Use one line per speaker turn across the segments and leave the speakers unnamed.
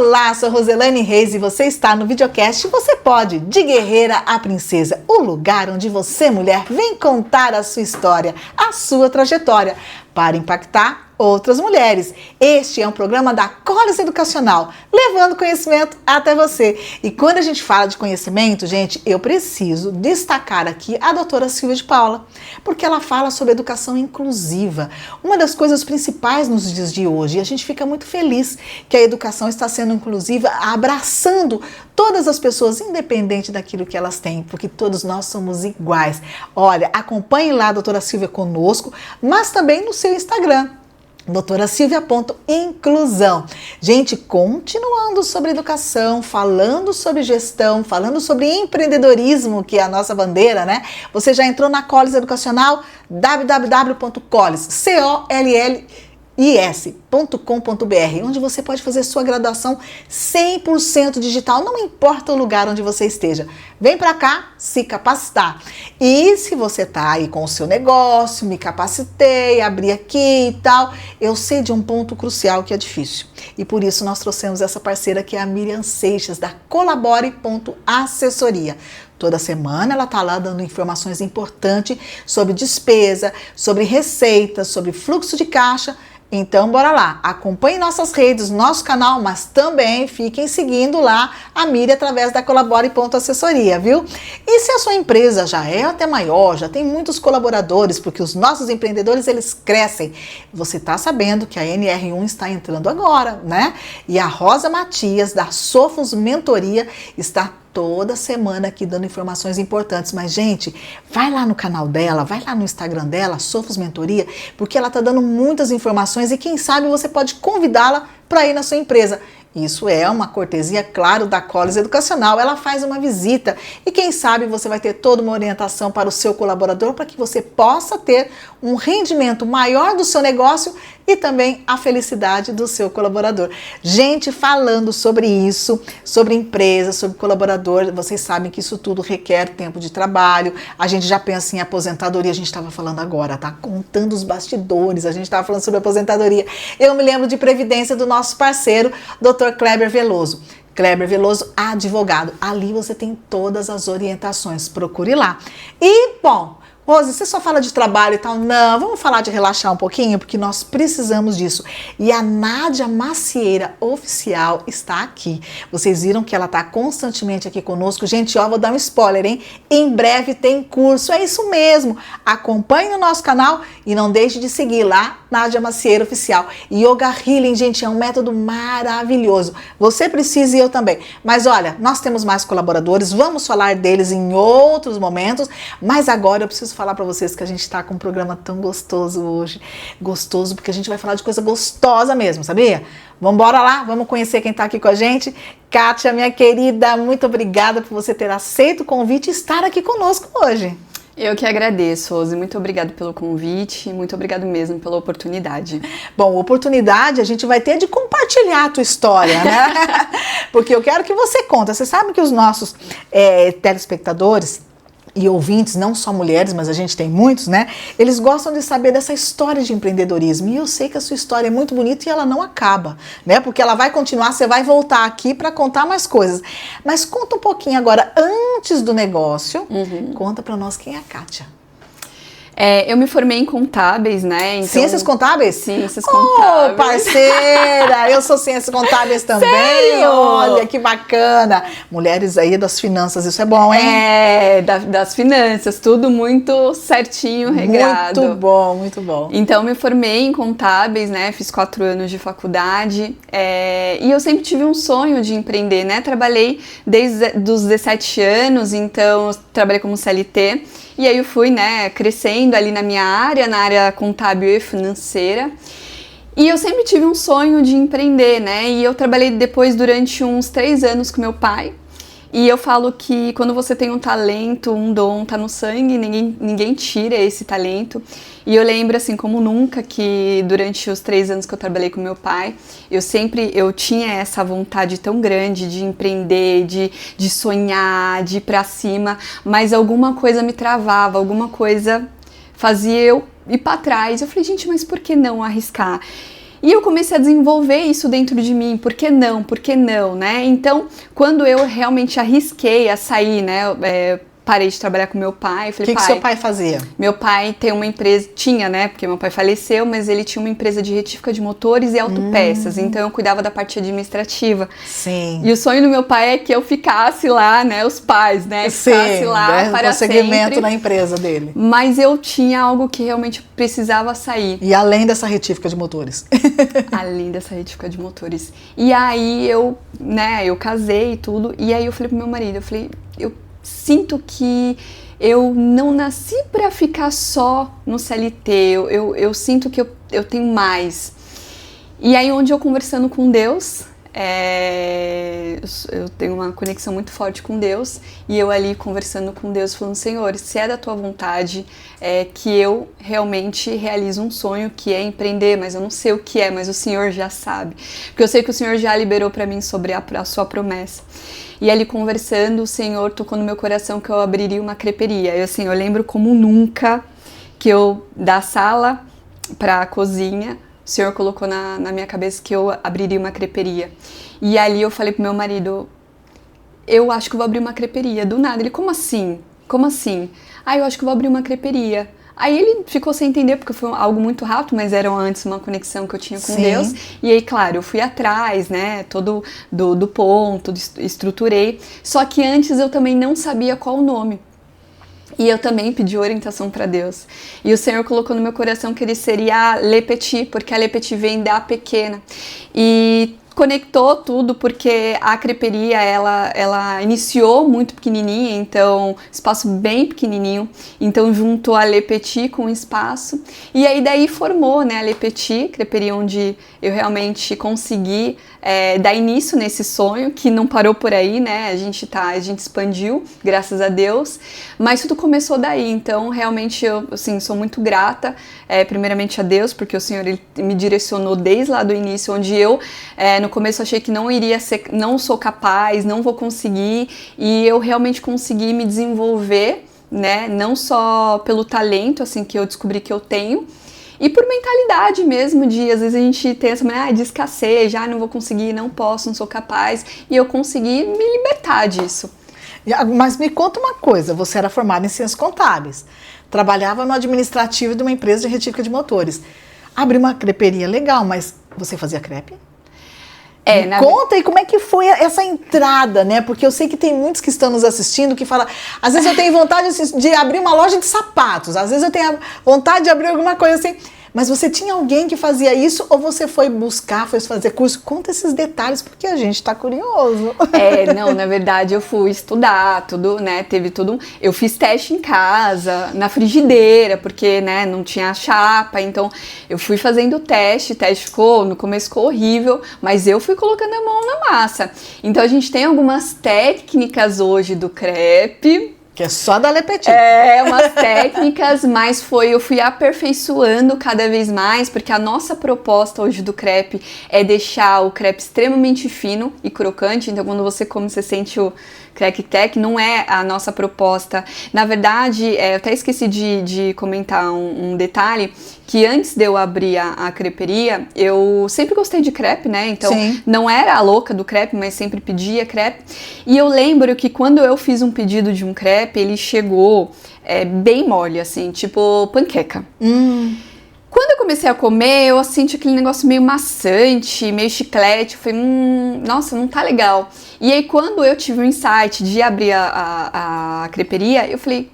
Olá, sou Roselane Reis e você está no videocast Você Pode, de Guerreira a Princesa, o lugar onde você, mulher, vem contar a sua história, a sua trajetória, para impactar outras mulheres. Este é um programa da Collins Educacional, levando conhecimento até você. E quando a gente fala de conhecimento, gente, eu preciso destacar aqui a doutora Silvia de Paula, porque ela fala sobre educação inclusiva, uma das coisas principais nos dias de hoje. E a gente fica muito feliz que a educação está sendo inclusiva, abraçando todas as pessoas, independente daquilo que elas têm, porque todos nós somos iguais. Olha, acompanhe lá a doutora Silvia conosco, mas também no seu Instagram, doutorasilvia.inclusão. Gente, continuando sobre educação, falando sobre gestão, falando sobre empreendedorismo, que é a nossa bandeira, né? Você já entrou na Collins Educacional? www.collins.com.br, onde você pode fazer sua graduação 100% digital, não importa o lugar onde você esteja. Vem para cá se capacitar. E se você tá aí com o seu negócio, me capacitei, abri aqui e tal, eu sei de um ponto crucial que é difícil. E por isso nós trouxemos essa parceira que é a Miriam Seixas, da Colabore.assessoria. Toda semana ela está lá dando informações importantes sobre despesa, sobre receita, sobre fluxo de caixa. Então, bora lá, acompanhe nossas redes, nosso canal, mas também fiquem seguindo lá a Miriam através da Colabore.assessoria, viu? E se a sua empresa já é até maior, já tem muitos colaboradores, porque os nossos empreendedores, eles crescem, você está sabendo que a NR1 está entrando agora, né? E a Rosa Matias, da Sofos Mentoria, está toda semana aqui dando informações importantes. Mas, gente, vai lá no canal dela, vai lá no Instagram dela, Sofos Mentoria, porque ela tá dando muitas informações e quem sabe você pode convidá-la para ir na sua empresa. Isso é uma cortesia, claro, da Collins Educacional. Ela faz uma visita e quem sabe você vai ter toda uma orientação para o seu colaborador para que você possa ter um rendimento maior do seu negócio e também a felicidade do seu colaborador. Gente, falando sobre isso, sobre empresa, sobre colaborador, vocês sabem que isso tudo requer tempo de trabalho. A gente já pensa em aposentadoria, a gente estava falando agora, tá? Contando os bastidores, a gente estava falando sobre aposentadoria. Eu me lembro de previdência do nosso parceiro, Dr. Kleber Veloso. Kleber Veloso, advogado. Ali você tem todas as orientações, procure lá. E, bom, Rose, você só fala de trabalho e tal? Não, vamos falar de relaxar um pouquinho, porque nós precisamos disso. E a Nádia Macieira Oficial está aqui. Vocês viram que ela está constantemente aqui conosco. Gente, ó, vou dar um spoiler, hein? Em breve tem curso, é isso mesmo. Acompanhe no nosso canal e não deixe de seguir lá, Nádia Macieira Oficial. Yoga Healing, gente, é um método maravilhoso. Você precisa e eu também. Mas olha, nós temos mais colaboradores, vamos falar deles em outros momentos, mas agora eu preciso falar para vocês que a gente está com um programa tão gostoso hoje. Gostoso porque a gente vai falar de coisa gostosa mesmo, sabia? Vamos embora lá, vamos conhecer quem está aqui com a gente. Kátia, minha querida, muito obrigada por você ter aceito o convite e estar aqui conosco hoje.
Eu que agradeço, Rose. Muito obrigada pelo convite, muito obrigado mesmo pela oportunidade.
Bom, oportunidade a gente vai ter de compartilhar a tua história, né? Porque eu quero que você conte. Você sabe que os nossos telespectadores e ouvintes, não só mulheres, mas a gente tem muitos, né? Eles gostam de saber dessa história de empreendedorismo. E eu sei que a sua história é muito bonita e ela não acaba, né? Porque ela vai continuar, você vai voltar aqui para contar mais coisas. Mas conta um pouquinho agora, antes do negócio, conta para nós quem é a Kátia.
Eu me formei em contábeis, né? Então...
Ciências contábeis?
Ciências contábeis.
Oh, parceira! Eu sou ciências contábeis também.
Sério?
Olha, que bacana. Mulheres aí das finanças, isso é bom, hein?
Das finanças, tudo muito certinho, regrado.
Muito bom, muito bom.
Então, me formei em contábeis, né? Fiz 4 anos de faculdade e eu sempre tive um sonho de empreender, né? Trabalhei desde os 17 anos, então trabalhei como CLT. E aí eu fui, né, crescendo ali na área contábil e financeira. E eu sempre tive um sonho de empreender, né? E eu trabalhei depois durante uns 3 anos com meu pai. E eu falo que quando você tem um talento, um dom, tá no sangue, ninguém tira esse talento. E eu lembro, assim, como nunca, que durante os 3 anos que eu trabalhei com meu pai, eu tinha essa vontade tão grande de empreender, de sonhar, de ir pra cima, mas alguma coisa me travava, alguma coisa fazia eu ir pra trás. Eu falei, gente, mas por que não arriscar? E eu comecei a desenvolver isso dentro de mim, por que não, né? Então, quando eu realmente arrisquei a sair, né, parei de trabalhar com meu pai, falei,
O que seu pai fazia?
Meu pai tem uma empresa, tinha, né, porque meu pai faleceu, mas ele tinha uma empresa de retífica de motores e autopeças, então eu cuidava da parte administrativa.
Sim.
E o sonho do meu pai é que eu ficasse lá, né, os pais, né, ficasse lá para
sempre. Na empresa dele.
Mas eu tinha algo que realmente precisava sair.
E além dessa retífica de motores.
Além dessa retífica de motores. E aí eu casei e tudo, e aí eu falei pro meu marido, eu sinto que eu não nasci para ficar só no CLT, eu sinto que eu tenho mais. E aí onde eu conversando com Deus, eu tenho uma conexão muito forte com Deus, e eu ali conversando com Deus, falando, Senhor, se é da Tua vontade, que eu realmente realizo um sonho, que é empreender, mas eu não sei o que é, mas o Senhor já sabe, porque eu sei que o Senhor já liberou para mim sobre a Sua promessa. E ali conversando, o Senhor tocou no meu coração que eu abriria uma creperia. Eu lembro como nunca que eu, da sala para a cozinha, o Senhor colocou na minha cabeça que eu abriria uma creperia. E ali eu falei pro meu marido, eu acho que eu vou abrir uma creperia. Do nada, ele, como assim? Como assim? Eu acho que eu vou abrir uma creperia. Aí ele ficou sem entender, porque foi algo muito rápido, mas era antes uma conexão que eu tinha com Deus. E aí, claro, eu fui atrás, né, todo do ponto, estruturei. Só que antes eu também não sabia qual o nome. E eu também pedi orientação para Deus. E o Senhor colocou no meu coração que ele seria Le Petit, porque a Le Petit vem da pequena. E conectou tudo, porque a creperia, ela iniciou muito pequenininha, então, espaço bem pequenininho, então juntou a Le Petit com o espaço, e aí daí formou, né, a Le Petit, creperia onde eu realmente consegui dar início nesse sonho, que não parou por aí, né, a gente expandiu, graças a Deus, mas tudo começou daí, então, realmente, eu, assim, sou muito grata, primeiramente a Deus, porque o Senhor, ele me direcionou desde lá do início, onde eu, no começo achei que não iria ser, não sou capaz, não vou conseguir, e eu realmente consegui me desenvolver, né, não só pelo talento, assim, que eu descobri que eu tenho, e por mentalidade mesmo de, às vezes a gente tem essa maneira de escassez, não vou conseguir, não posso, não sou capaz, e eu consegui me libertar disso.
Mas me conta uma coisa, você era formada em ciências contábeis, trabalhava no administrativo de uma empresa de retífica de motores, abriu uma creperia legal, mas você fazia crepe? Conta aí como é que foi essa entrada, né? Porque eu sei que tem muitos que estão nos assistindo que falam, às vezes eu tenho vontade de abrir uma loja de sapatos, às vezes eu tenho vontade de abrir alguma coisa assim. Mas você tinha alguém que fazia isso ou você foi buscar, foi fazer curso? Conta esses detalhes porque a gente tá curioso.
Não, na verdade eu fui estudar tudo, né, teve tudo, eu fiz teste em casa, na frigideira, porque, né, não tinha chapa, então eu fui fazendo o teste no começo ficou horrível, mas eu fui colocando a mão na massa. Então a gente tem algumas técnicas hoje do crepe,
que é só da Le Petit.
Umas técnicas, mas eu fui aperfeiçoando cada vez mais, porque a nossa proposta hoje do crepe é deixar o crepe extremamente fino e crocante, então quando você come, você sente o crack-crack, não é a nossa proposta. Na verdade, eu até esqueci de comentar um detalhe, que antes de eu abrir a creperia, eu sempre gostei de crepe, né? Então, não era a louca do crepe, mas sempre pedia crepe. E eu lembro que quando eu fiz um pedido de um crepe, ele chegou bem mole, assim, tipo panqueca. Quando eu comecei a comer, eu senti aquele negócio meio maçante, meio chiclete. Eu falei, nossa, não tá legal. E aí, quando eu tive o insight de abrir a creperia, eu falei,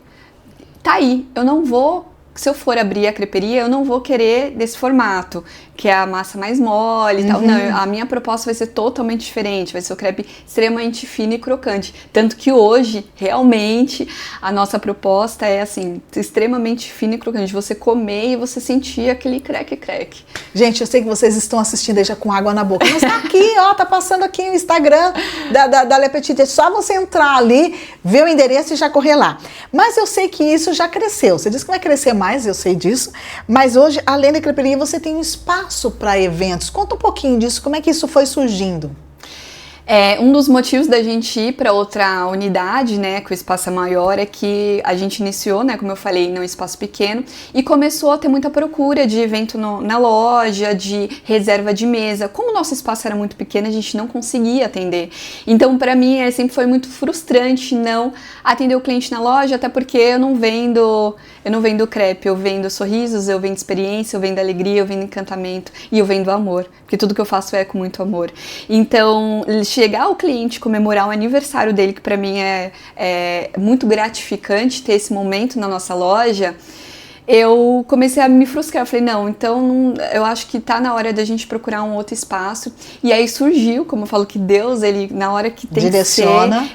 tá aí, eu não vou... Se eu for abrir a creperia, eu não vou querer desse formato, que é a massa mais mole e tal. Não, a minha proposta vai ser totalmente diferente, vai ser o crepe extremamente fino e crocante. Tanto que hoje, realmente, a nossa proposta é assim, extremamente fino e crocante. Você comer e você sentir aquele crack.
Gente, eu sei que vocês estão assistindo aí já com água na boca. Mas tá aqui, ó, tá passando aqui o Instagram da Le Petit. É só você entrar ali, ver o endereço e já correr lá. Mas eu sei que isso já cresceu. Você disse que vai crescer mais, eu sei disso. Mas hoje, além da creperia, você tem um espaço para eventos. Conta um pouquinho disso, como é que isso foi surgindo?
Um dos motivos da gente ir para outra unidade, né, que o espaço é maior, é que a gente iniciou, né, como eu falei, num espaço pequeno e começou a ter muita procura de evento na loja, de reserva de mesa. Como o nosso espaço era muito pequeno, a gente não conseguia atender. Então, para mim, sempre foi muito frustrante não atender o cliente na loja, até porque eu não vendo crepe, eu vendo sorrisos, eu vendo experiência, eu vendo alegria, eu vendo encantamento e eu vendo amor, porque tudo que eu faço é com muito amor. Então, chegar o cliente comemorar o aniversário dele, que para mim é muito gratificante ter esse momento na nossa loja, eu comecei a me frustrar. Eu falei, então eu acho que tá na hora da gente procurar um outro espaço. E aí surgiu, como eu falo, que Deus, ele, na hora que tem que ser,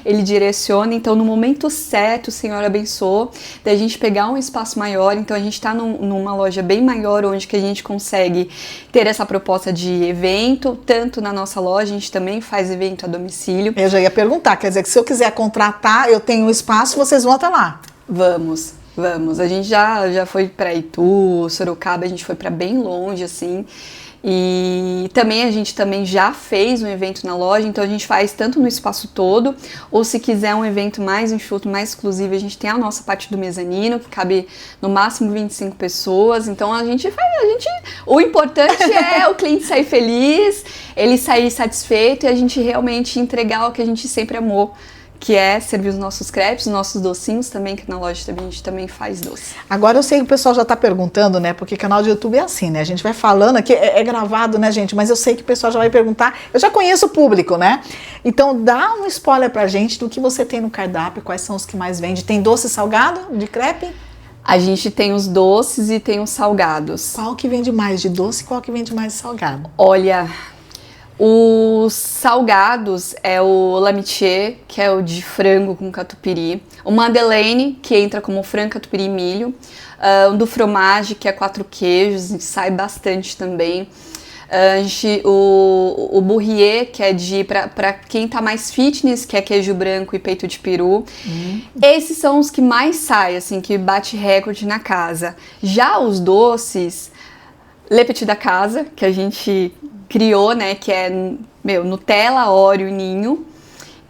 ele direciona. Então, no momento certo, o Senhor abençoou da gente pegar um espaço maior. Então, a gente tá numa loja bem maior, onde que a gente consegue ter essa proposta de evento, tanto na nossa loja, a gente também faz evento a domicílio.
Eu já ia perguntar, quer dizer que se eu quiser contratar, eu tenho um espaço, vocês vão até lá?
Vamos, a gente já foi para Itu, Sorocaba, a gente foi para bem longe, assim, e também a gente também já fez um evento na loja, então a gente faz tanto no espaço todo, ou se quiser um evento mais enxuto, mais exclusivo, a gente tem a nossa parte do mezanino, que cabe no máximo 25 pessoas, então o importante é o cliente sair feliz, ele sair satisfeito e a gente realmente entregar o que a gente sempre amou, que é servir os nossos crepes, os nossos docinhos também, que na loja também, a gente também faz doce.
Agora eu sei que o pessoal já está perguntando, né, porque canal de YouTube é assim, né, a gente vai falando aqui, é gravado, né, gente, mas eu sei que o pessoal já vai perguntar, eu já conheço o público, né, então dá um spoiler pra gente do que você tem no cardápio, quais são os que mais vende, tem doce salgado de crepe?
A gente tem os doces e tem os salgados.
Qual que vende mais de doce e qual que vende mais de salgado?
Olha, os salgados é o lamitier, que é o de frango com catupiry. O Madeleine, que entra como frango, catupiry e milho. O do fromage, que é 4 queijos, sai bastante também. O bourrier, que é para quem tá mais fitness, que é queijo branco e peito de peru. Esses são os que mais saem, assim, que bate recorde na casa. Já os doces, Le Petit da casa, que a gente criou, né, que é, Nutella, Oreo, Ninho,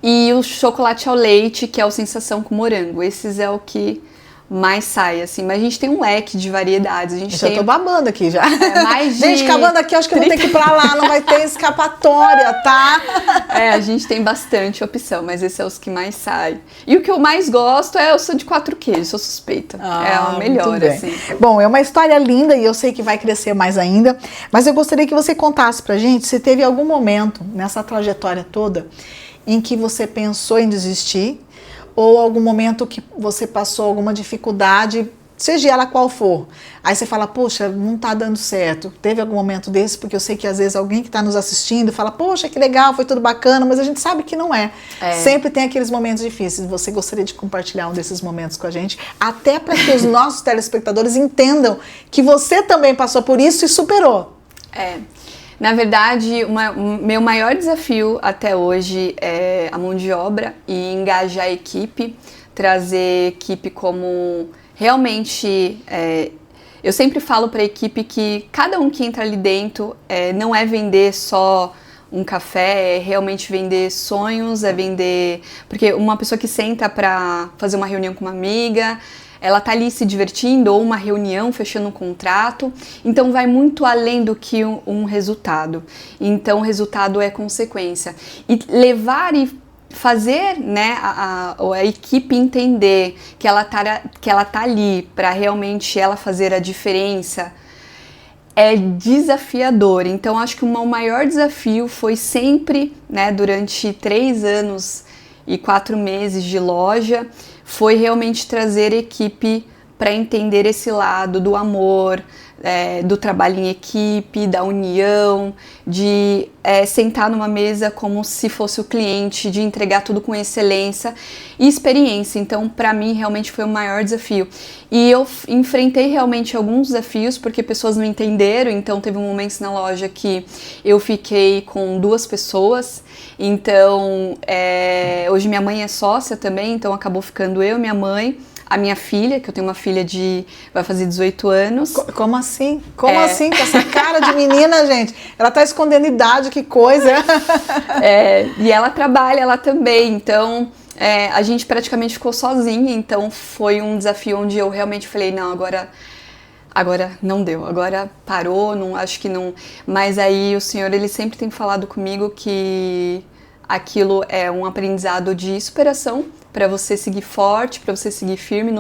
e o chocolate ao leite, que é o sensação com morango. Esses é o que mais sai, assim, mas a gente tem um leque de variedades.
Eu tô babando aqui já.
Mais de
gente, acabando aqui, acho que eu vou ter que ir pra lá, não vai ter escapatória, tá?
A gente tem bastante opção, mas esses são os que mais saem. E o que eu mais gosto é o sou de 4 queijos, sou suspeita. É o melhor, assim.
Bom, é uma história linda e eu sei que vai crescer mais ainda, mas eu gostaria que você contasse pra gente se teve algum momento nessa trajetória toda em que você pensou em desistir, ou algum momento que você passou alguma dificuldade, seja ela qual for. Aí você fala, poxa, não tá dando certo. Teve algum momento desse? Porque eu sei que às vezes alguém que está nos assistindo fala, poxa, que legal, foi tudo bacana, mas a gente sabe que não é. Sempre tem aqueles momentos difíceis. Você gostaria de compartilhar um desses momentos com a gente? Até para que os nossos telespectadores entendam que você também passou por isso e superou.
Na verdade, meu maior desafio até hoje é a mão de obra e engajar a equipe, trazer equipe como realmente... eu sempre falo para a equipe que cada um que entra ali dentro não é vender só um café, é realmente vender sonhos, é vender... Porque uma pessoa que senta para fazer uma reunião com uma amiga... Ela tá ali se divertindo, ou uma reunião, fechando um contrato. Então, vai muito além do que um resultado. Então, o resultado é consequência. E levar e fazer, né, a equipe entender que ela tá ali para realmente ela fazer a diferença é desafiador. Então, acho que o maior desafio foi sempre, né, durante 3 anos e 4 meses de loja, foi realmente trazer equipe para entender esse lado do amor, do trabalho em equipe, da união, de sentar numa mesa como se fosse o cliente, de entregar tudo com excelência e experiência. Então, para mim, realmente foi o maior desafio. E eu enfrentei realmente alguns desafios, porque pessoas não entenderam. Então, teve um momento na loja que eu fiquei com 2 pessoas. Então, hoje minha mãe é sócia também, então acabou ficando eu, minha mãe, a minha filha, que eu tenho uma filha vai fazer 18 anos.
Como assim? assim? Como assim? Com essa cara de menina, gente? Ela tá escondendo idade, que coisa.
E ela trabalha lá também, então a gente praticamente ficou sozinha, então foi um desafio onde eu realmente falei, não, agora não deu, agora parou, não acho que não. Mas aí o Senhor, ele sempre tem falado comigo que aquilo é um aprendizado de superação para você seguir forte, para você seguir firme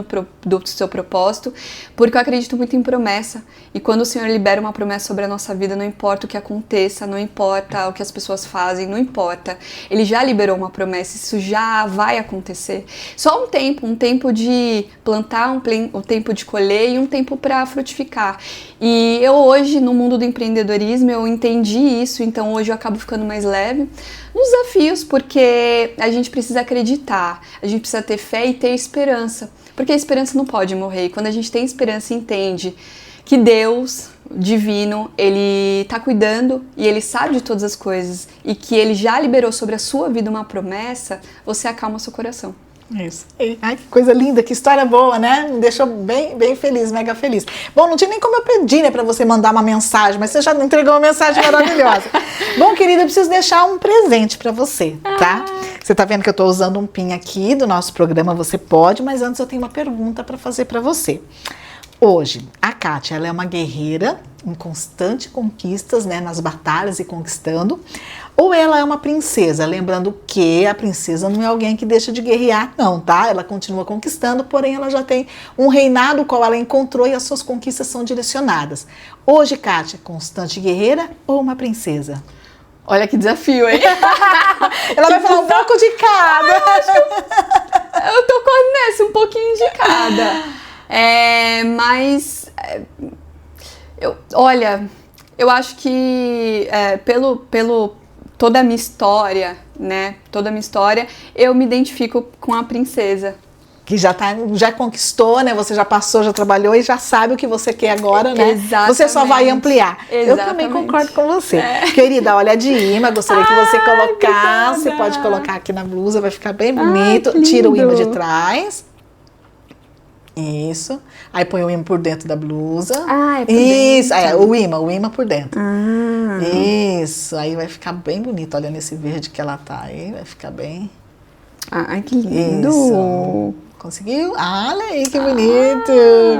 do seu propósito, porque eu acredito muito em promessa. E quando o Senhor libera uma promessa sobre a nossa vida, não importa o que aconteça, não importa o que as pessoas fazem, não importa. Ele já liberou uma promessa, isso já vai acontecer. Só um tempo de plantar, um tempo de colher e um tempo para frutificar. E eu hoje, no mundo do empreendedorismo, eu entendi isso, então hoje eu acabo ficando mais leve nos desafios, porque a gente precisa acreditar, a gente precisa ter fé e ter esperança, porque a esperança não pode morrer. E quando a gente tem esperança e entende que Deus divino, ele tá cuidando e ele sabe de todas as coisas e que ele já liberou sobre a sua vida uma promessa, você acalma seu coração.
Isso. Ai, que coisa linda, que história boa, né? Me deixou bem, bem feliz, mega feliz. Bom, não tinha nem como eu pedir, né, pra você mandar uma mensagem, mas você já entregou uma mensagem maravilhosa. Bom, querida, eu preciso deixar um presente pra você, tá? Você tá vendo que eu tô usando um pin aqui do nosso programa Você Pode, mas antes eu tenho uma pergunta pra fazer pra você. Hoje, a Kátia, ela é uma guerreira em constante conquistas, né, nas batalhas e conquistando, ou ela é uma princesa, lembrando que a princesa não é alguém que deixa de guerrear, não, tá? Ela continua conquistando, porém ela já tem um reinado qual ela encontrou e as suas conquistas são direcionadas. Hoje, Kátia, constante guerreira ou uma princesa?
Olha que desafio, hein?
Ela vai falar um pouco de cada.
Eu tô quase nessa, um pouquinho de cada. Mas eu acho que pelo toda a minha história, né? Toda a minha história, eu me identifico com a princesa.
Que já conquistou, né? Você já passou, já trabalhou e já sabe o que você quer agora, né?
Exatamente.
Você só vai ampliar.
Exatamente.
Eu também concordo com você. Querida, olha, de imã, gostaria que você colocasse. Você pode colocar aqui na blusa, vai ficar bem bonito. Tira o imã de trás. Isso. Aí põe o imã por dentro da blusa.
É por
isso.
dentro.
O imã por dentro. Isso. Aí vai ficar bem bonito. Olha nesse verde que ela tá aí. Vai ficar bem.
Ai, que lindo.
Isso. Conseguiu? Olha aí, que bonito.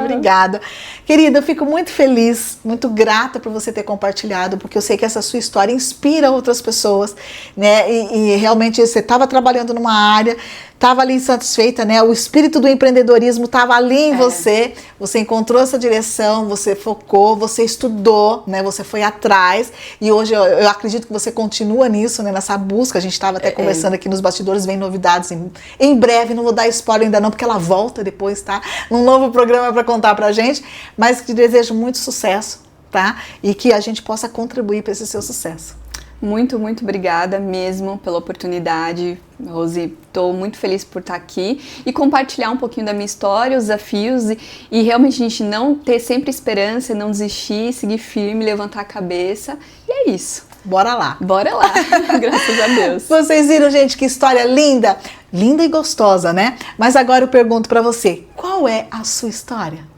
Obrigada. Querida, eu fico muito feliz, muito grata por você ter compartilhado, porque eu sei que essa sua história inspira outras pessoas, né? E realmente você estava trabalhando numa área, estava ali insatisfeita, né? O espírito do empreendedorismo estava ali em você. Você encontrou essa direção, você focou, você estudou, né? Você foi atrás. E hoje eu acredito que você continua nisso, né? Nessa busca. A gente estava até conversando aqui nos bastidores, vem novidades em breve. Não vou dar spoiler ainda não, porque ela volta depois, tá? Num novo programa para contar pra gente. Mas te desejo muito sucesso, tá? E que a gente possa contribuir para esse seu sucesso.
Muito, muito obrigada mesmo pela oportunidade, Rose. Estou muito feliz por estar aqui e compartilhar um pouquinho da minha história, os desafios e realmente a gente não ter sempre esperança, não desistir, seguir firme, levantar a cabeça. E é isso.
Bora lá.
Bora lá, graças a Deus.
Vocês viram, gente, que história linda? Linda e gostosa, né? Mas agora eu pergunto pra você, qual é a sua história?